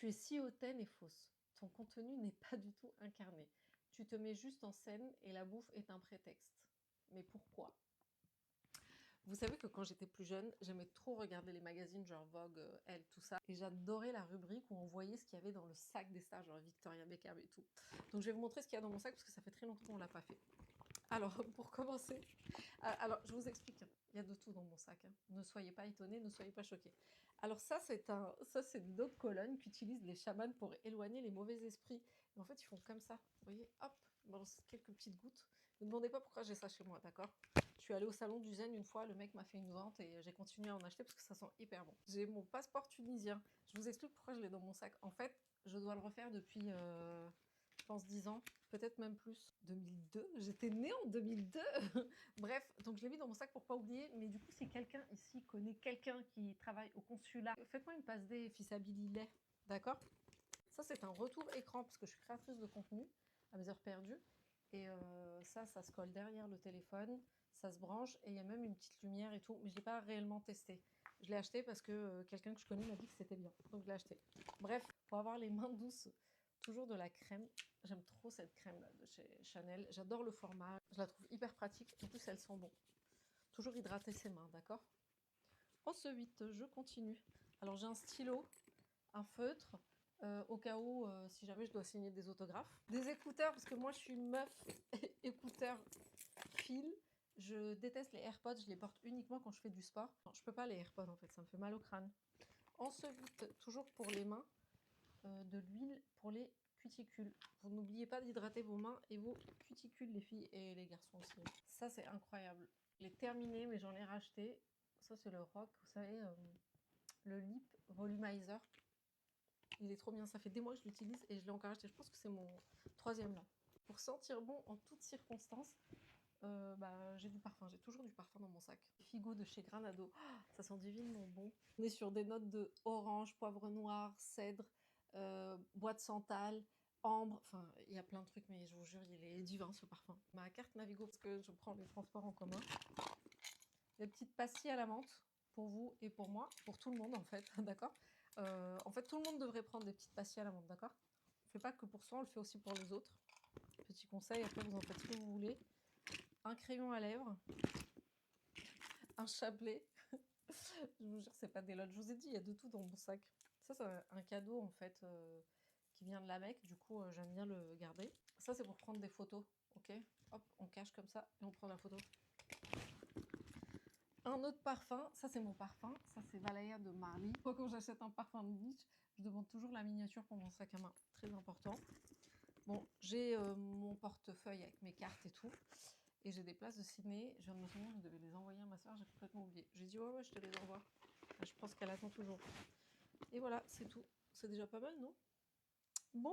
Tu es si hautaine et fausse. Ton contenu n'est pas du tout incarné. Tu te mets juste en scène et la bouffe est un prétexte. Mais pourquoi? Vous savez que quand j'étais plus jeune, j'aimais trop regarder les magazines genre Vogue, Elle, tout ça. Et j'adorais la rubrique où on voyait ce qu'il y avait dans le sac des stars, genre Victoria Beckham et tout. Donc je vais vous montrer ce qu'il y a dans mon sac parce que ça fait très longtemps qu'on ne l'a pas fait. Alors, pour commencer, alors je vous explique, hein. Il y a de tout dans mon sac, hein. Ne soyez pas étonnés, ne soyez pas choqués. Alors ça, c'est une autre colonne qu'utilisent les chamans pour éloigner les mauvais esprits. Et en fait, ils font comme ça, vous voyez, hop, ils balancent quelques petites gouttes. Ne me demandez pas pourquoi j'ai ça chez moi, d'accord? Je suis allée au salon du Zen une fois, le mec m'a fait une vente et j'ai continué à en acheter parce que ça sent hyper bon. J'ai mon passeport tunisien. Je vous explique pourquoi je l'ai dans mon sac. En fait, je dois le refaire depuis, je pense, 10 ans, peut-être même plus. 2002, j'étais née en 2002. Bref, donc je l'ai mis dans mon sac pour pas oublier. Mais du coup, si quelqu'un ici connaît quelqu'un qui travaille au consulat, faites-moi une passe D fils-à-billet, d'accord? Ça, c'est un retour écran parce que je suis créatrice de contenu à mes heures perdues. Et ça se colle derrière le téléphone, ça se branche et il y a même une petite lumière et tout. Mais je l'ai pas réellement testé. Je l'ai acheté parce que quelqu'un que je connais m'a dit que c'était bien. Donc je l'ai acheté. Bref, pour avoir les mains douces, toujours de la crème. J'aime trop cette crème là de chez Chanel. J'adore le format. Je la trouve hyper pratique. En plus, elle sent bon. Toujours hydrater ses mains, d'accord? Ensuite, je continue. Alors j'ai un stylo, un feutre, au cas où, si jamais je dois signer des autographes. Des écouteurs, parce que moi je suis meuf écouteurs fil. Je déteste les AirPods, je les porte uniquement quand je fais du sport. Non, je peux pas les AirPods en fait, ça me fait mal au crâne. Ensuite, toujours pour les mains, de l'huile pour les cuticules. Vous n'oubliez pas d'hydrater vos mains et vos cuticules, les filles et les garçons aussi. Ça, c'est incroyable. Je l'ai terminé, mais j'en ai racheté. Ça, c'est le Rock, vous savez, le Lip Volumizer. Il est trop bien, ça fait des mois que je l'utilise et je l'ai encore acheté. Je pense que c'est mon troisième là. Pour sentir bon en toutes circonstances, j'ai du parfum, j'ai toujours du parfum dans mon sac. Figo de chez Granado, ça sent divinement bon. On est sur des notes de orange, poivre noir, cèdre, bois de santal, ambre, enfin il y a plein de trucs, mais je vous jure, il est divin ce parfum. Ma carte Navigo, parce que je prends les transports en commun. Des petites pastilles à la menthe pour vous et pour moi, pour tout le monde en fait, d'accord? En fait, tout le monde devrait prendre des petites pastilles à la menthe, d'accord? On ne fait pas que pour soi, on le fait aussi pour les autres. Petit conseil, après vous en faites ce que vous voulez. Un crayon à lèvres, un chapelet. Je vous jure, c'est pas des lots. Je vous ai dit, il y a de tout dans mon sac. Ça, c'est un cadeau en fait qui vient de la Mecque. Du coup, j'aime bien le garder. Ça, c'est pour prendre des photos. Ok, hop, on cache comme ça et on prend la photo. Un autre parfum, ça c'est mon parfum, ça c'est Valaya de Marly. Moi quand j'achète un parfum de niche, je demande toujours la miniature pour mon sac à main, très important. Bon, j'ai mon portefeuille avec mes cartes et tout, et j'ai des places de ciné. Je viens de me souvenir, je devais les envoyer à ma soeur, j'ai complètement oublié. J'ai dit ouais, je te les envoie. Je pense qu'elle attend toujours. Et voilà, c'est tout. C'est déjà pas mal, non? Bon.